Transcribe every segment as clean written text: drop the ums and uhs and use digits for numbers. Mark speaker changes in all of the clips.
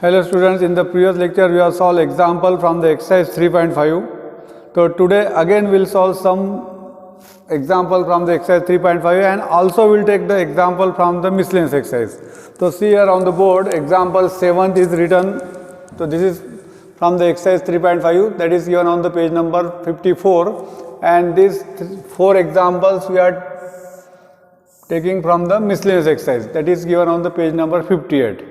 Speaker 1: Hello students, in the previous lecture we have solved example from the exercise 3.5. So today again we'll solve some example from the exercise 3.5 and also we'll take the example from the miscellaneous exercise. So see here on the board example 7th is written. So this is from the exercise 3.5 that is given on the page number 54, and these 4 examples we are taking from the miscellaneous exercise that is given on the page number 58.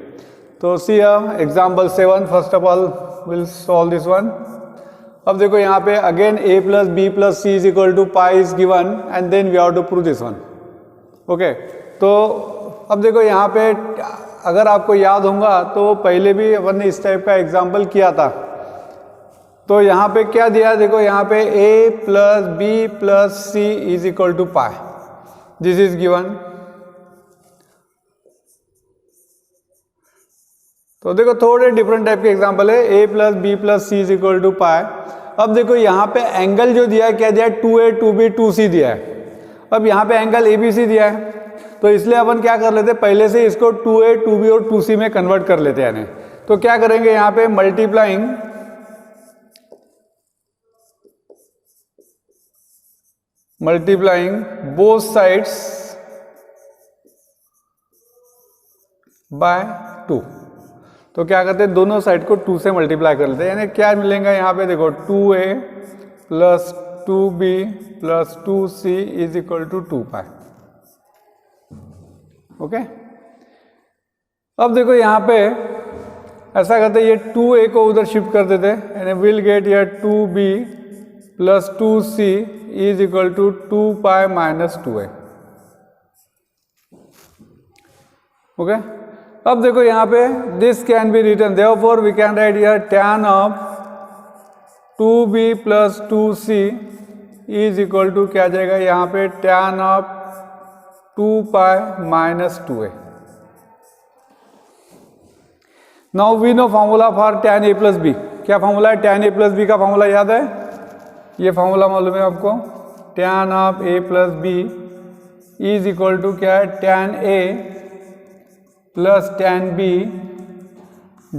Speaker 1: तो see example 7 first of all will solve this one. अब देखो यहाँ पे again a plus b plus c is equal to pi is given and then we have to prove this one. Okay, तो अब देखो यहाँ पे अगर आपको याद होगा तो पहले भी अपन ने इस टाइप का एग्जाम्पल किया था. तो यहाँ पे क्या दिया, देखो यहाँ पे a plus b plus c is equal to pi, this is given. तो देखो थोड़े डिफरेंट टाइप के एग्जांपल है. a plus b plus c is equal to pi. अब देखो यहाँ पे एंगल जो दिया है क्या दिया है, 2a 2b 2c दिया है. अब यहाँ पे एंगल abc दिया है, तो इसलिए अपन क्या कर लेते हैं, पहले से इसको 2a 2b और 2c में कन्वर्ट कर लेते हैं. तो क्या करेंगे यहाँ पे मल्टीप्लाइंग बोथ साइड्स बाय 2. तो क्या करते हैं, दोनों साइड को 2 से मल्टीप्लाई कर लेते हैं. यानी क्या मिलेगा यहाँ पे, देखो 2a plus 2b plus 2c is equal to 2 pi. Okay, अब देखो यहाँ पे ऐसा करते हैं, ये 2a को उधर शिफ्ट कर देते हैं यानी will get here 2b plus 2c is equal to 2 pi minus 2a. Okay, अब देखो यहाँ पे this can be written, therefore we can write here tan of 2b plus 2c is equal to क्या जाएगा यहाँ पे tan of 2 pi minus 2a. Now we know formula for tan a plus b. क्या formula है, tan a plus b का formula याद है, ये फॉर्मूला मालूम है आपको. tan of a plus b is equal to क्या है, tan a plus tan b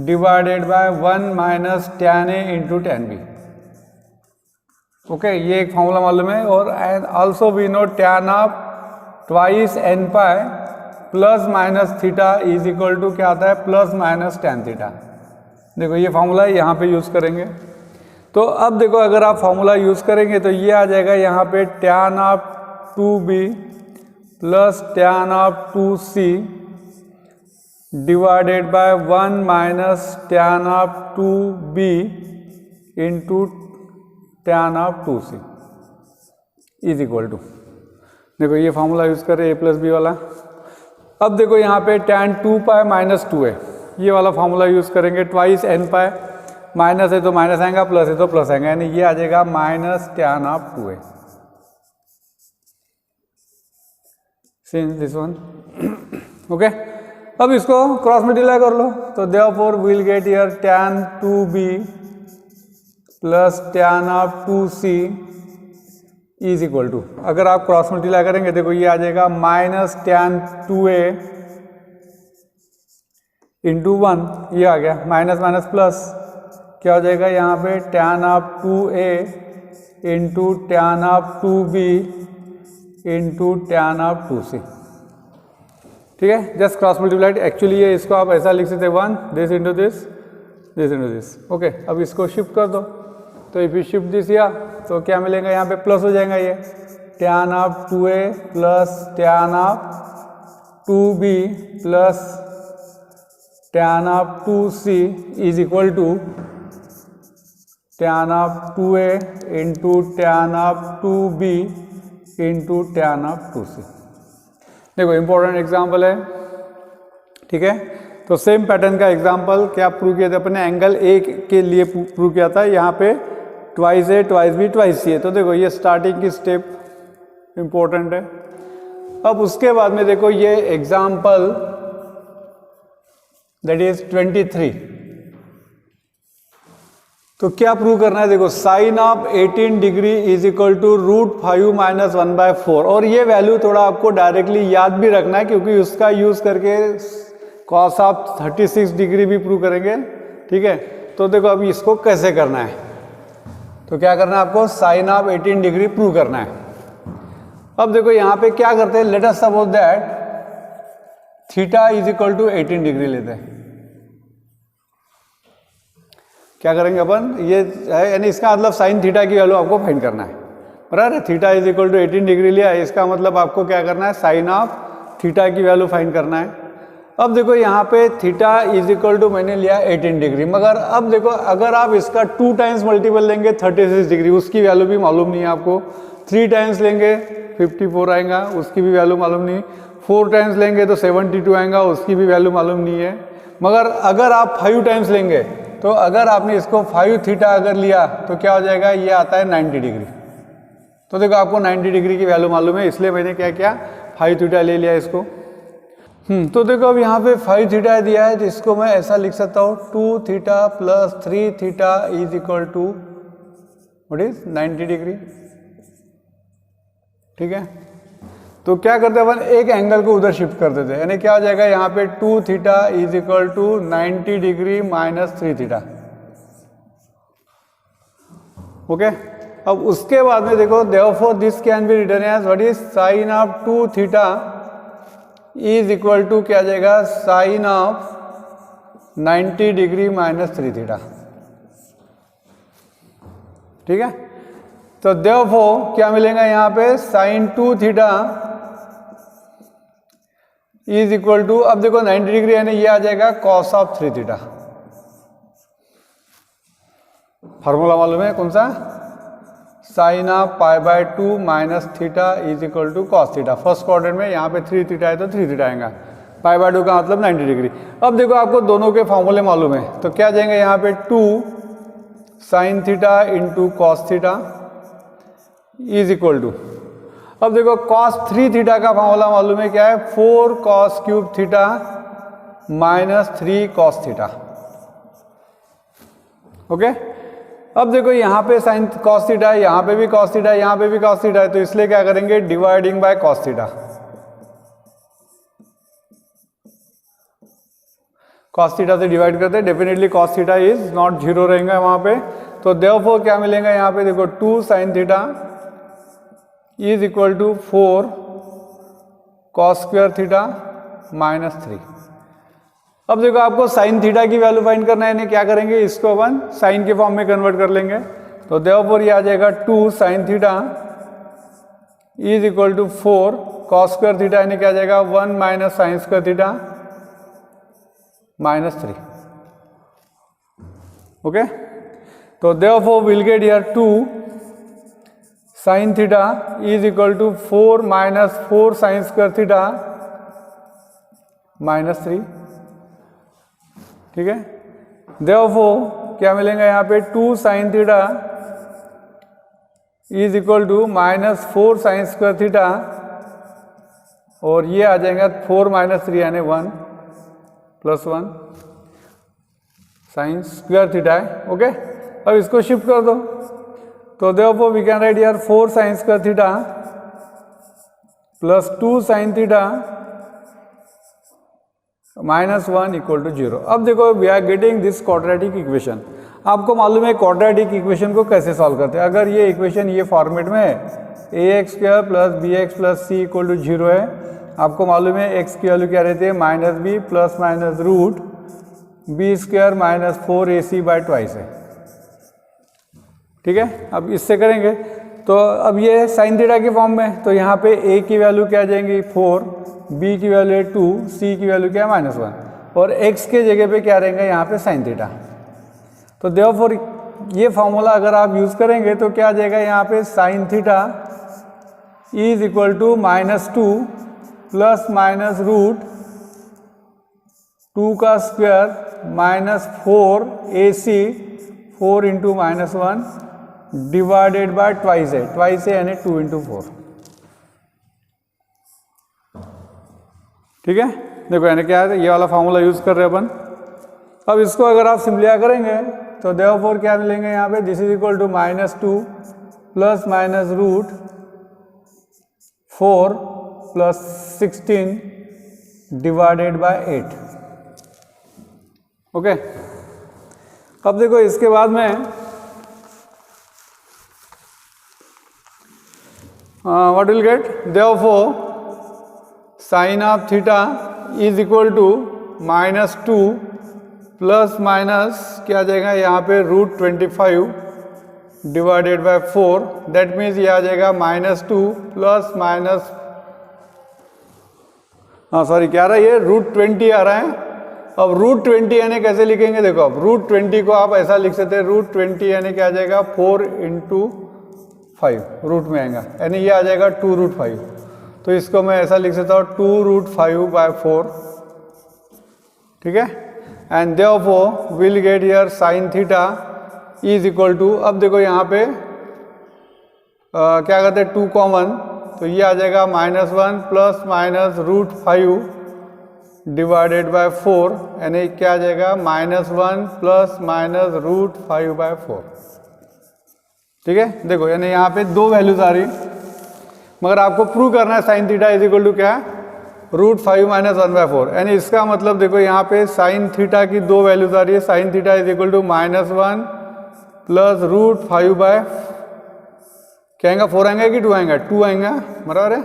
Speaker 1: divided by 1 minus tan a into tan b. Okay, ये एक फॉर्मूला मालूम है. और and also we know tan of twice n pi plus minus theta is equal to क्या आता है, प्लस माइनस tan थीटा. देखो ये फॉर्मूला यहाँ पे यूज करेंगे. तो अब देखो अगर आप फॉर्मूला यूज करेंगे तो ये आ जाएगा यहाँ पे tan of 2b plus tan of 2c divided by 1 minus tan of 2b into tan of 2c is equal to, देखो ये फॉर्मूला यूज करें a प्लस बी वाला. अब देखो यहाँ पे tan 2 पाई माइनस 2a, ये वाला फॉर्मूला यूज करेंगे. ट्वाइस n पाई, माइनस है तो माइनस आएगा, प्लस है तो प्लस आएगा, यानी ये आ जाएगा minus tan of 2a. This one. Okay, अब इसको क्रॉस मल्टीप्लाई कर लो. तो therefore we will get here tan 2b plus tan of 2c is equal to, अगर आप क्रॉस मल्टीप्लाई करेंगे देखो ये आ जाएगा माइनस tan 2a इंटू 1, ये आ गया माइनस माइनस प्लस, क्या हो जाएगा यहाँ पे tan of 2a into tan of 2b into tan of 2c. ठीक है, जस्ट क्रॉस मल्टीप्लाइड. एक्चुअली ये इसको आप ऐसा लिख सकते हैं 1 this into this, this into this. Okay, अब इसको शिफ्ट कर दो. तो इफ यू शिफ्ट दिस या तो क्या मिलेगा यहाँ पे, प्लस हो जाएगा ये tan of 2a plus tan of 2b plus tan of 2c is equal to tan of 2a into tan of 2b into tan of 2c. देखो इंपॉर्टेंट एग्जाम्पल है. ठीक है, तो सेम पैटर्न का एग्जाम्पल क्या प्रूव किया था अपने, एंगल ए के लिए प्रूव किया था. यहाँ पे twice a twice b twice c है. तो देखो ये स्टार्टिंग की स्टेप इंपॉर्टेंट है. अब उसके बाद में देखो ये एग्जाम्पल दैट इज 23. तो क्या प्रूव करना है, देखो sine of 18 degree is equal to √5 minus 1/4. और ये वैल्यू थोड़ा आपको डायरेक्टली याद भी रखना है क्योंकि उसका यूज करके कॉस ऑफ 36 डिग्री भी प्रूव करेंगे, ठीक है। तो देखो अभी इसको कैसे करना है, तो क्या करना है आपको, साइन ऑफ 18 डिग्री प्रूव करना है। अब देखो यहाँ पे क्या करते हैं, let us suppose that theta is equal to 18 degree लेते हैं। क्या करेंगे अपन, ये है यानी इसका मतलब साइन थीटा की वैल्यू आपको फाइंड करना है, बराबर है। Theta is equal to 18 degree लिया, इसका मतलब आपको क्या करना है, साइन ऑफ थीटा की वैल्यू फाइंड करना है। अब देखो यहाँ पे थीटा इज इक्वल टू मैंने लिया 18 डिग्री, मगर अब देखो अगर आप इसका 2 टाइम्स मल्टीपल लेंगे 36 डिग्री, उसकी वैल्यू भी मालूम नहीं है आपको। 3 टाइम्स लेंगे 54 आएगा, उसकी भी वैल्यू मालूम नहीं। 4 टाइम्स लेंगे तो 72 आएगा, उसकी भी वैल्यू मालूम नहीं है। मगर अगर आप 5 टाइम्स लेंगे, तो अगर आपने इसको 5 थीटा अगर लिया तो क्या हो जाएगा, ये आता है 90 डिग्री। तो देखो आपको 90 डिग्री की वैल्यू मालूम है, इसलिए मैंने क्या किया, 5 थीटा ले लिया इसको। तो देखो अब यहाँ पे 5 थीटा दिया है, तो इसको मैं ऐसा लिख सकता हूँ 2 theta plus 3 theta is equal to what is 90 degree, ठीक है। तो क्या करते हैं अपन, एक एंगल को उधर शिफ्ट कर देते हैं, यानी क्या हो जाएगा यहाँ पे 2 theta is equal to 90 degree minus 3 theta, okay. अब उसके बाद में देखो, therefore this can be written as what is sine of 2 theta is equal to क्या आ जाएगा, sine of 90 degree minus 3 theta, ठीक है। तो देयरफॉर क्या मिलेगा यहाँ पे, sine 2 theta is equal to, अब देखो 90 डिग्री यानी ये आ जाएगा कॉस ऑफ 3 थीटा। फार्मूला मालूम है कौन सा, sine of π/2 minus theta is equal to cos theta. First quadrant में यहाँ पे 3 थीटा है तो 3 थीटा आएगा, π/2 का मतलब 90 डिग्री। अब देखो आपको दोनों के फॉर्मूले मालूम है, तो क्या जाएंगे यहाँ पे 2 sine theta into cos theta is equal to, अब देखो cos 3 थीटा का फॉर्मूला मालूम है क्या है, 4 cos cube theta minus 3 cos theta, okay. अब देखो यहाँ पे साइन cos थीटा है, यहाँ पे भी cos थीटा है, यहाँ पे भी cos थीटा है, तो इसलिए क्या करेंगे, dividing by cos theta. cos theta से डिवाइड करते हैं, definitely cos theta is not 0 रहेगा वहां पे। तो देयरफॉर क्या मिलेगा यहाँ पे, देखो 2 sine theta is equal to 4 cos square theta minus 3। अब देखो आपको साइन थीटा की वैल्यू फाइंड करना है, क्या करेंगे, इसको अपन साइन के फॉर्म में कन्वर्ट कर लेंगे। तो देयरफॉर ये आ जाएगा 2 sine theta is equal to 4 cos square theta, यानी क्या आ जाएगा 1 minus sine square theta minus 3, okay. तो therefore will get here 2 sine theta is equal to 4 minus 4 sine square theta minus 3, ठीक है। देयरफॉर क्या मिलेगा यहाँ पे, 2 sine theta is equal to minus 4 sine square theta, और ये आ जाएगा 4 माइनस 3 यानी 1 प्लस 1 साइन स्क्वायर थीटा है, ओके। अब इसको शिफ्ट कर दो, तो therefore we can write here 4 sine square theta plus 2 sine theta minus 1 equal to 0। अब देखो we are getting this quadratic equation. आपको मालूम है क्वाड्रेटिक इक्वेशन को कैसे सॉल्व करते हैं। अगर ये इक्वेशन ये फॉर्मेट में है, ax square plus bx plus c equal to 0 है, आपको मालूम है x की वैल्यू क्या रहती है, minus b plus minus root b square minus 4ac by twice है, ठीक है। अब इससे करेंगे तो अब ये साइन थीटा के फॉर्म में, तो यहाँ पे a की वैल्यू क्या आ जाएंगी 4, b की वैल्यू है 2, c की वैल्यू क्या है माइनस 1, और x के जगह पे क्या रहेंगे यहाँ पे साइन थीटा। तो देयरफॉर ये फॉर्मूला अगर आप यूज़ करेंगे तो क्या आ जाएगा यहाँ पे, sine theta is equal to minus 2 plus minus root 2 का square minus 4ac 4 into minus 1 divided by twice है यानी 2 इंटू 4, ठीक है। देखो यानी क्या है, ये वाला फॉर्मूला यूज कर रहे हैं अपन। अब इसको अगर आप सिंप्लीफाई करेंगे तो देयरफॉर क्या मिलेंगे यहाँ पे, this is equal to minus 2 plus minus root 4 plus 16 divided by 8, okay. अब देखो इसके बाद में what will get, therefore sine of theta is equal to -2 plus minus क्या आ जाएगा यहाँ पे √25 डिवाइडेड बाय 4, दैट मीन्स ये आ जाएगा -2 प्लस माइनस सॉरी क्या आ रहा है ये √20 आ रहा है। अब √20 यानी कैसे लिखेंगे, देखो अब √20 को आप ऐसा लिख सकते हैं, √20 यानी क्या आ जाएगा 4 × 5 रूट में आएगा, यानी ये आ जाएगा 2√5। तो इसको मैं ऐसा लिख सकता हूँ 2√5/4, ठीक है। And therefore will get here sine theta is equal to, अब देखो यहाँ पे क्या कहते हैं 2 कॉमन, तो ये आ जाएगा -1 प्लस माइनस √5 डिवाइडेड बाय 4, यानी क्या आ जाएगा -1 प्लस माइनस √5/4, ठीक है। देखो यानी यहाँ पे दो वैल्यूज आ रही, मगर आपको प्रूव करना है sine theta is equal to क्या है √5 - 1/4, यानी इसका मतलब देखो यहाँ पे साइन थीटा की दो वैल्यूज आ रही है, sine theta is equal to -1 plus √5/, क्या आएगा 4 आएगा कि 2 आएगा, 2 आएगा, बराबर है।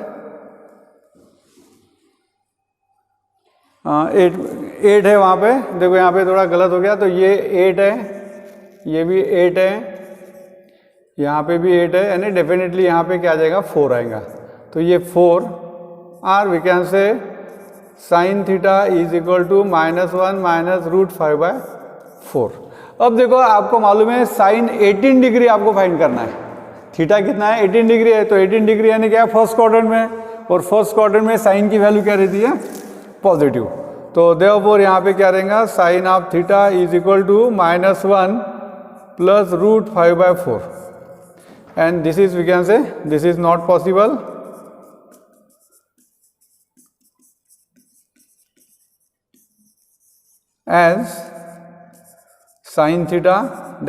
Speaker 1: 8 है वहाँ पे, देखो यहाँ पे थोड़ा गलत हो गया, तो ये 8 है, ये भी 8 है, यहाँ पे भी 8 है, यानी डेफिनेटली यहाँ पे क्या आ जाएगा 4 आएगा। तो ये 4 और we can say sine theta is equal to -1 minus √5/4। अब देखो आपको मालूम है साइन 18 डिग्री आपको फाइंड करना है, थीटा कितना है 18 डिग्री है, तो 18 डिग्री यानी क्या है फर्स्ट क्वाड्रेंट में, और फर्स्ट क्वाड्रेंट में साइन की वैल्यू क्या रहती है पॉजिटिव। तो देयरफॉर यहाँ पे क्या रहेगा sine of theta is equal to -1 plus √5/4, and this is we can say this is not possible, as sin theta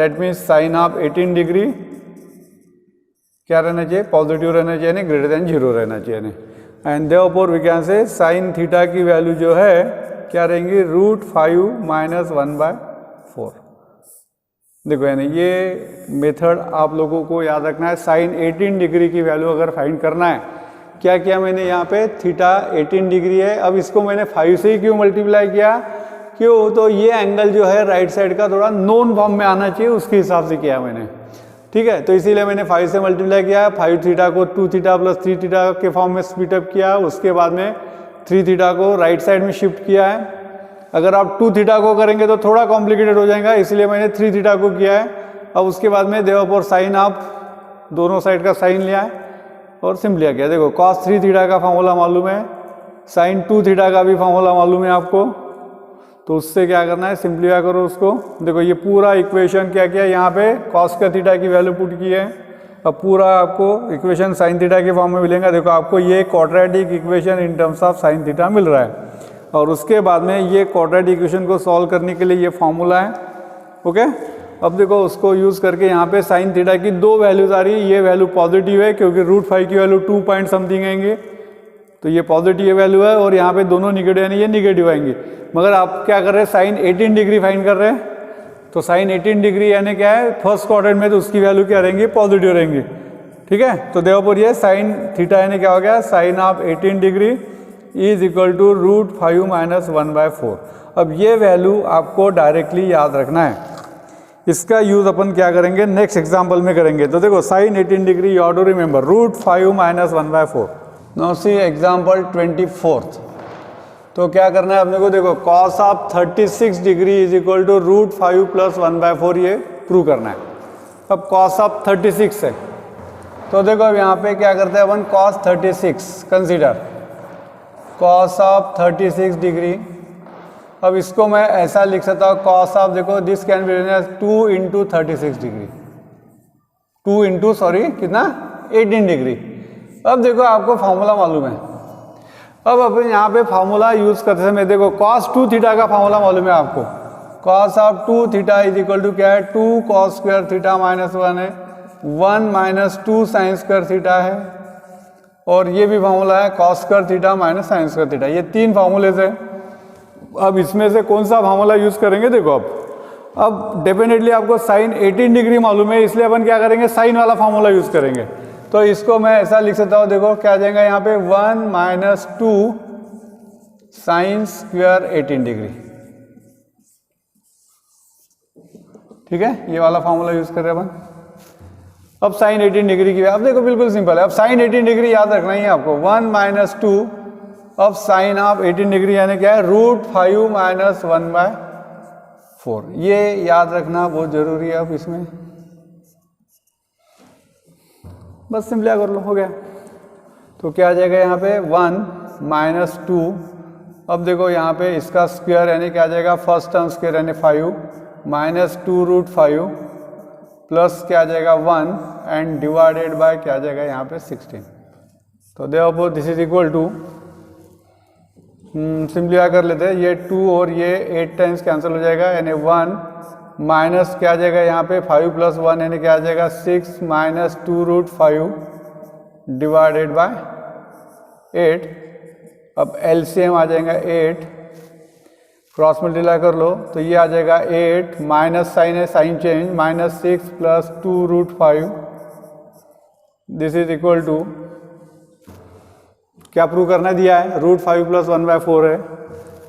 Speaker 1: that means sin of 18 degree क्या रहना चाहिए पॉजिटिव रहना चाहिए, यानी ग्रेटर देन 0 रहना चाहिए। And therefore we can say sin theta की value जो है क्या रहेंगी √5 - 1/4। देखो यानी ये मेथड आप लोगों को याद रखना है, साइन 18 डिग्री की वैल्यू अगर फाइंड करना है, क्या किया मैंने यहाँ पे थीटा 18 डिग्री है, अब इसको मैंने 5 से ही क्यों मल्टीप्लाई किया, क्यों, तो ये एंगल जो है राइट साइड का थोड़ा नोन फॉर्म में आना चाहिए, उसके हिसाब से किया मैंने, ठीक है। तो इसीलिए मैंने 5 से मल्टीप्लाई किया, 5 थीटा को 2 थीटा प्लस 3 थीटा के फॉर्म में स्प्लिटअप किया, उसके बाद में 3 थीटा को राइट साइड में शिफ्ट किया है। अगर आप 2 थीटा को करेंगे तो थोड़ा कॉम्प्लिकेटेड हो जाएगा, इसलिए मैंने 3 थीटा को किया है। अब उसके बाद में देयरफॉर साइन आप दोनों साइड का साइन लिया है और सिंपली किया। देखो cos 3 थीटा का फॉर्मूला मालूम है, साइन 2 थीटा का भी फॉर्मूला मालूम है आपको, तो उससे क्या करना है सिंप्लीफाई करो उसको। देखो ये पूरा इक्वेशन क्या किया यहाँ पे cos का थीटा की वैल्यू पुट की है, अब पूरा आपको इक्वेशन साइन थीटा के फॉर्म में मिलेगा। देखो आपको ये quadratic equation in terms of sine theta मिल रहा है, और उसके बाद में ये क्वाड्रेटिक इक्वेशन को सॉल्व करने के लिए ये फॉर्मूला है, ओके। अब देखो उसको यूज़ करके यहाँ पे साइन थीटा की दो वैल्यूज आ रही है, ये वैल्यू पॉजिटिव है क्योंकि √5 की वैल्यू 2 पॉइंट समथिंग आएंगे, तो ये पॉजिटिव वैल्यू है, और यहाँ पे दोनों निगेटिव यानी ये निगेटिव आएंगे। मगर आप क्या कर रहे हैं साइन 18 डिग्री फाइंड कर रहे हैं, तो साइन 18 डिग्री यानी क्या है फर्स्ट क्वाड्रेंट में, तो उसकी वैल्यू क्या रहेंगी पॉजिटिव रहेंगी, ठीक है। तो देयरफॉर ये साइन थीटा यानी क्या हो गया sine of 18 degree is equal to √5 - 1/4। अब ये वैल्यू आपको डायरेक्टली याद रखना है, इसका यूज अपन क्या करेंगे नेक्स्ट एग्जांपल में करेंगे। तो देखो sine 18 degree you have to remember √5 - 1/4। Now see example 24। तो क्या करना है अपने को, देखो cos of 36 degree is equal to √5 + 1/4 ये प्रूव करना है। अब cos ऑफ 36 है, तो देखो अब यहाँ पे क्या करते हैं अपन cos 36 consider cos of 36 degree. अब इसको मैं ऐसा लिख सकता हूँ cos ऑफ, देखो this can be written as 2 × 36 degree, 2 × sorry कितना 18 डिग्री। अब देखो आपको फॉर्मूला मालूम है, अब अपन यहाँ पे फॉर्मूला यूज करते समय देखो cos 2 थीटा का फॉर्मूला मालूम है आपको, cos of 2 theta is equal to क्या है 2 cos स्क्वायर थीटा -1 है, 1 - 2 sin स्क्वायर थीटा है, और ये भी फॉर्मूला है cos square theta - sin square theta. ये तीन फॉर्मूले से अब इसमें से कौन सा फार्मूला यूज़ करेंगे, देखो अब डेफिनेटली आपको साइन 18 डिग्री मालूम है, इसलिए अपन क्या करेंगे, साइन वाला फार्मूला यूज़ करेंगे। तो इसको मैं ऐसा लिख सकता हूँ, देखो क्या आ जाएगा यहाँ पे 1 माइनस 2 साइन स्क्वायर 18 डिग्री। ठीक है, ये वाला फार्मूला यूज़ कर रहे हैं अपन। अब साइन 18 डिग्री की, अब देखो बिल्कुल सिंपल है। अब साइन 18 डिग्री याद रखना ही है आपको, 1 माइनस 2 अब साइन ऑफ 18 डिग्री यानी क्या है, √5 माइनस 1/4। ये याद रखना बहुत जरूरी है। अब इसमें बस सिंपली कर लो, हो गया। तो क्या आ जाएगा यहाँ पे 1 माइनस 2, अब देखो यहाँ पे इसका स्क्वायर यानी क्या आ जाएगा, फर्स्ट टर्म स्क्वायर यानी 5 माइनस 2√5 प्लस क्या आ जाएगा 1 एंड डिवाइडेड बाय क्या आ जाएगा यहाँ पे 16। तो therefore this is equal to, simplify कर लेते हैं, ये 2 और ये 8 टाइम्स कैंसिल हो जाएगा यानी 1 माइनस क्या आ जाएगा यहाँ पे 5 प्लस 1 यानी क्या आ जाएगा 6 माइनस 2√5 डिवाइडेड बाय 8। अब एलसीएम आ जाएगा 8, क्रॉस मल्टीप्लाई कर लो तो ये आ जाएगा 8 माइनस साइन है, sine change, minus 6 plus 2√5 this is equal to, क्या प्रूव करना दिया है, √5 प्लस 1/4 है।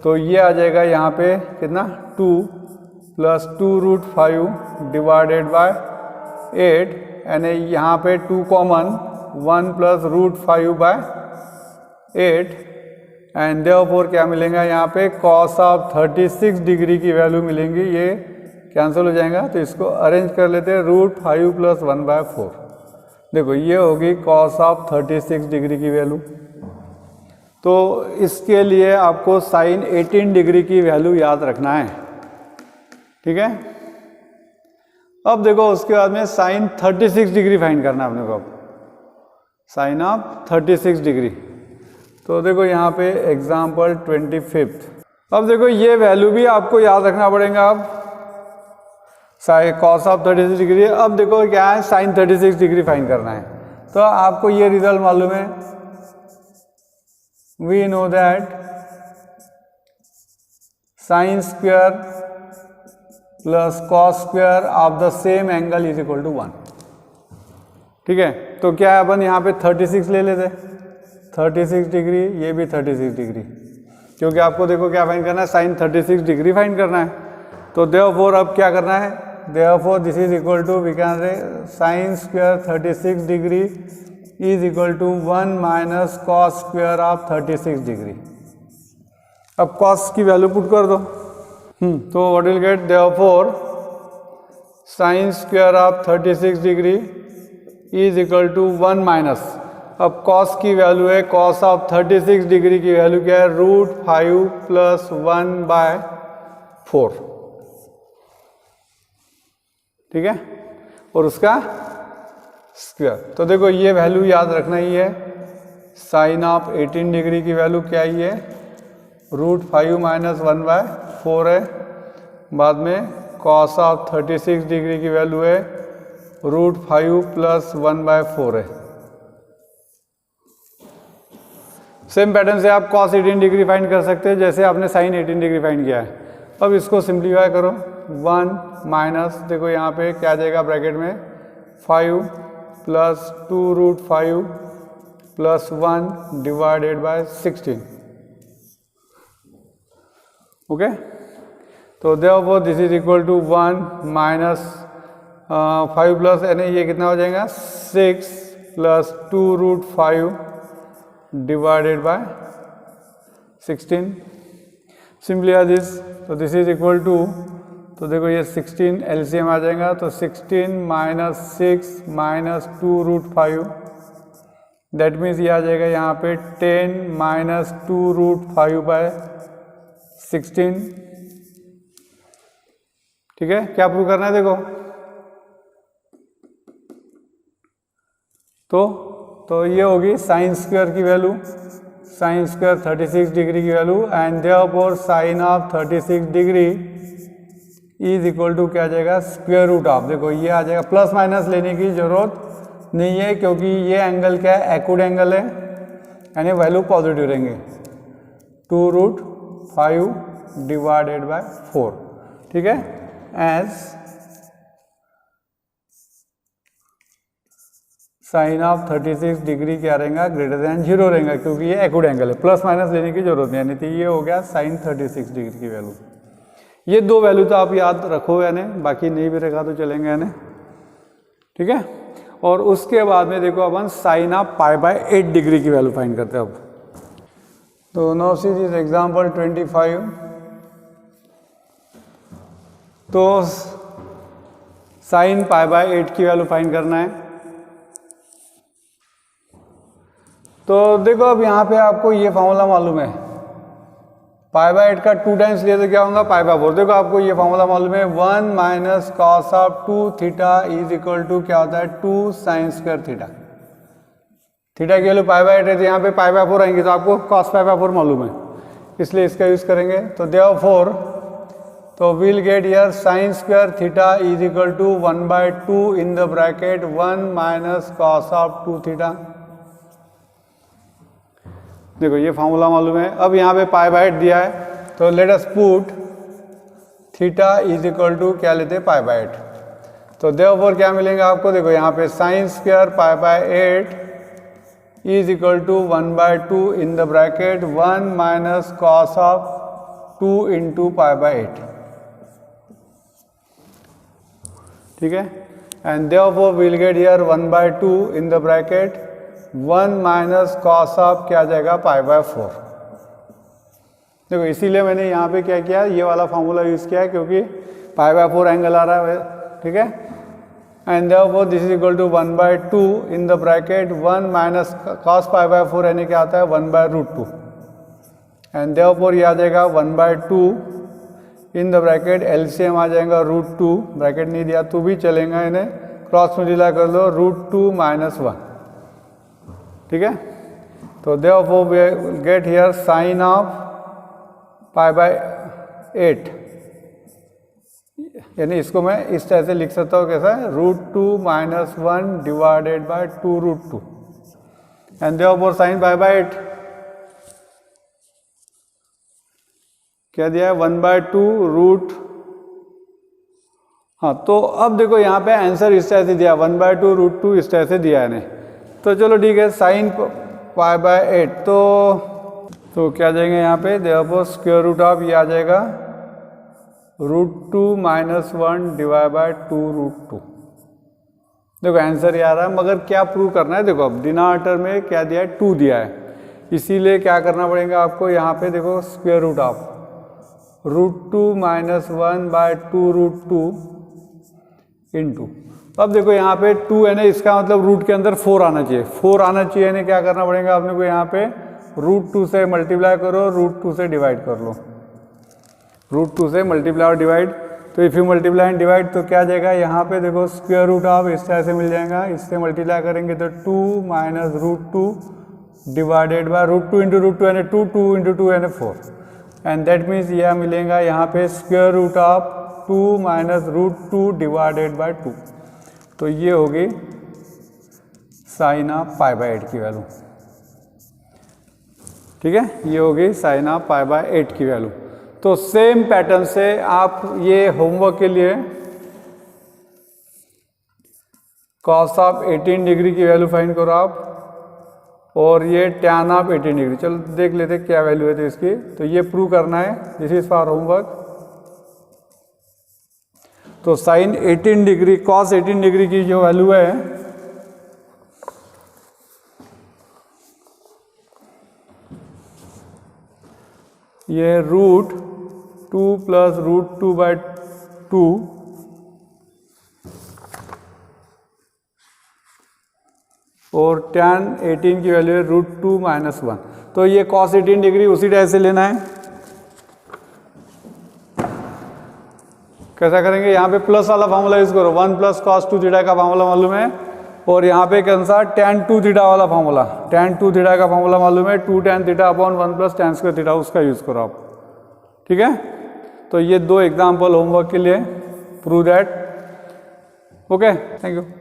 Speaker 1: तो ये आ जाएगा यहाँ पे कितना 2 प्लस 2√5 डिवाइडेड बाय 8 यानी यहाँ पे 2 कॉमन, 1 प्लस √5/8 एंड देयरफॉर क्या मिलेगा यहाँ पे कॉस ऑफ 36 डिग्री की वैल्यू मिलेंगी, ये कैंसिल हो जाएगा। तो इसको अरेंज कर लेते हैं, √5 प्लस 1/4। देखो ये होगी कॉस ऑफ 36 डिग्री की वैल्यू। तो इसके लिए आपको साइन 18 डिग्री की वैल्यू याद रखना है। ठीक है, अब देखो उसके बाद में साइन 36 डिग्री फाइंड करना है अपने को, अब साइन ऑफ 36 डिग्री। तो देखो यहाँ पे एग्जाम्पल 25। अब देखो ये वैल्यू भी आपको याद रखना पड़ेगा। अब साइन कॉस ऑफ 36 डिग्री, अब देखो क्या है, साइन 36 डिग्री फाइंड करना है। तो आपको ये रिजल्ट मालूम है, we know that sin square plus cos square of the same angle is equal to 1। ठीक है, तो क्या है अपन यहाँ पे 36 ले लेते, 36 डिग्री, ये भी 36 डिग्री, क्योंकि आपको देखो क्या फाइंड करना है, साइन 36 डिग्री फाइंड करना है। तो देयरफॉर अब क्या करना है, therefore this is equal to, we can say sine square 36 degree is equal to 1 minus cos square of 36 degree. अब कॉस की वैल्यू पुट कर दो, तो what will get, therefore sine square of 36 degree is equal to 1 minus, अब cos की value है, cos of 36 degree की value क्या है, √5 प्लस 1/4। ठीक है, और उसका स्क्वायर। तो देखो ये वैल्यू याद रखना ही है, साइन ऑफ 18 डिग्री की वैल्यू क्या ही है, √5 माइनस 1/4 है। बाद में कॉस ऑफ 36 डिग्री की वैल्यू है √5 प्लस 1/4 है। सेम पैटर्न से आप कॉस 18 डिग्री फाइंड कर सकते हैं जैसे आपने साइन 18 डिग्री फाइंड किया है। अब इसको सिंप्लीफाई करो, 1 माइनस, देखो यहाँ पे क्या आ जाएगा ब्रैकेट में, 5 plus 2√5 plus 1 divided by 16। Okay, तो therefore this is equal to 1 minus 5 plus यानी ये कितना हो जाएगा 6 plus 2√5 divided by 16। Simply this, तो दिस इज इक्वल टू, तो देखो ये 16 एलसीएम आ जाएगा, तो 16 माइनस 6 माइनस 2√5 दैट मीन्स ये आ जाएगा यहाँ पे 10 माइनस 2√5/16। ठीक है, क्या प्रूव करना है देखो, तो ये होगी साइन स्क्वायर की वैल्यू, साइन स्क्वायर 36 डिग्री की value and therefore sine of 36 degree is equal to क्या आ जाएगा, स्क्वायर रूट ऑफ, देखो ये आ जाएगा, प्लस माइनस लेने की जरूरत नहीं है क्योंकि ये एंगल क्या है, एक्यूट एंगल है यानी वैल्यू पॉजिटिव रहेंगे, 2√5 डिवाइडेड बाय 4, ठीक है। एज साइन ऑफ 36 डिग्री क्या रहेगा, ग्रेटर देन 0 रहेगा, क्योंकि ये एक्यूट एंगल है, प्लस माइनस लेने की जरूरत नहीं है। तो ये हो गया साइन 36 डिग्री की वैल्यू। ये दो वैल्यू तो आप याद रखो यानी, बाकी नहीं भी रखा तो चलेंगे यानी, ठीक है। और उसके बाद में देखो अपन sine of pi by 8 degree की वैल्यू फाइंड करते हैं अब। तो नाउ सी दिस एग्जांपल 25। तो साइन पाई बाय 8 की वैल्यू फाइंड करना है। तो देखो अब यहाँ पे आपको ये फॉर्मूला मालूम है, पाई बाय 8 का 2 टाइम्स लिए तो क्या होगा, पाई बाय 4। देखो आपको ये फॉर्मूला मालूम है, 1 minus cos of 2 theta is equal to क्या होता है, 2 साइन स्क्वायर थीटा। थीटा की वैल्यू पाई बाय 8 है, तो यहाँ पे पाई बाय 4 आएंगे, तो आपको कॉस पाई बाय 4 मालूम है, इसलिए इसका यूज करेंगे। तो देयरफॉर तो will get here sine square theta is equal to 1/2 in the bracket 1 minus cos of 2 theta. देखो ये फॉर्मूला मालूम है। अब यहाँ पे पाई बाय 8 दिया है, तो let us put theta is equal to क्या लेते हैं, पाई बाय 8। तो देयरफॉर क्या मिलेंगे आपको, देखो यहाँ पे sine square pi by 8 is equal to 1/2 in the bracket 1 minus cos of 2 into pi by 8, ठीक है। And therefore will get here 1/2 in the bracket 1 minus cos of क्या आ जाएगा, पाई बाय 4। देखो इसीलिए मैंने यहाँ पे क्या किया, ये वाला फॉर्मूला यूज किया है, क्योंकि पाई बाय 4 एंगल आ रहा है, ठीक है। And therefore this is equal to 1/2 in the bracket 1 minus cos pi by 4 यानी क्या आता है, 1/√2। एंड देयरफॉर ये आ जाएगा 1/2 इन द ब्रैकेट, एलसीएम आ जाएगा √2, ब्रैकेट नहीं दिया तो भी चलेगा, इन्हें क्रॉस मल्टीप्लाई कर दो, √2 माइनस 1, ठीक है। तो therefore we get here sine of pi by 8, यानी इसको मैं इस तरह से लिख सकता हूँ, कैसा है, √2 minus 1 divided bye 2√2। And therefore sine pi by 8 क्या दिया है, 1/2 हाँ। तो अब देखो यहाँ पे आंसर इस तरह से दिया, 1/2 इस तरह से दिया है ने। तो चलो ठीक है, साइन पाई बाय 8 तो क्या जाएंगे यहाँ पे, देयरफॉर स्क्वायर रूट ऑफ ये आ जाएगा √2 माइनस 1 डिवाइड बाय 2√2। देखो आंसर ये आ रहा है, मगर क्या प्रूव करना है, देखो अब डिनोमिनेटर में क्या दिया है, 2 दिया है, इसीलिए क्या करना पड़ेगा आपको, यहाँ पे देखो square root of √2 minus 1 by 2√2 into. अब देखो यहाँ पे 2 है ना, इसका मतलब रूट के अंदर 4 आना चाहिए, 4 आना चाहिए, यानी क्या करना पड़ेगा आपने को, यहाँ पे √2 से मल्टीप्लाई करो, √2 से डिवाइड कर लो, √2 से मल्टीप्लाई और डिवाइड। तो if you multiply and divide तो क्या जाएगा, यहाँ पे देखो स्क्वायर रूट ऑफ इस तरह से मिल जाएगा, इससे मल्टीप्लाई करेंगे तो 2 माइनस √2 डिवाइडेड बाय √2 इंटू √2 यानी 2 इंटू 2 यानी 4। एंड दैट मीन्स यह मिलेगा यहाँ पे square root of 2 minus √2 divided by 2। तो ये होगी साइन ऑफ पाई बाय 8 की वैल्यू, ठीक है, ये होगी साइन ऑफ पाई बाय 8 की वैल्यू। तो सेम पैटर्न से आप ये होमवर्क के लिए कॉस ऑफ 18 डिग्री की वैल्यू फाइंड करो आप, और ये टैन ऑफ 18 डिग्री, चलो देख लेते क्या वैल्यू है तो इसकी। तो ये प्रूव करना है, दिस इज फॉर होमवर्क। तो साइन 18 डिग्री कॉस 18 डिग्री की जो वैल्यू है, ये √2 प्लस √2 बाय 2 और tan 18 की वैल्यू है √2 माइनस 1। तो ये cos 18 डिग्री उसी टाइप से लेना है। कैसा करेंगे, यहाँ पे प्लस वाला फॉर्मूला यूज करो, 1 प्लस cos 2 थीटा का फॉर्मूला मालूम है, और यहाँ पे कौन सा tan 2 थीटा वाला फॉर्मूला, tan 2 थीटा का फॉर्मूला मालूम है, 2 tan theta upon 1 plus tan square theta, उसका यूज करो आप, ठीक है। तो ये 2 एग्जाम्पल होमवर्क के लिए, prove that, okay, thank you.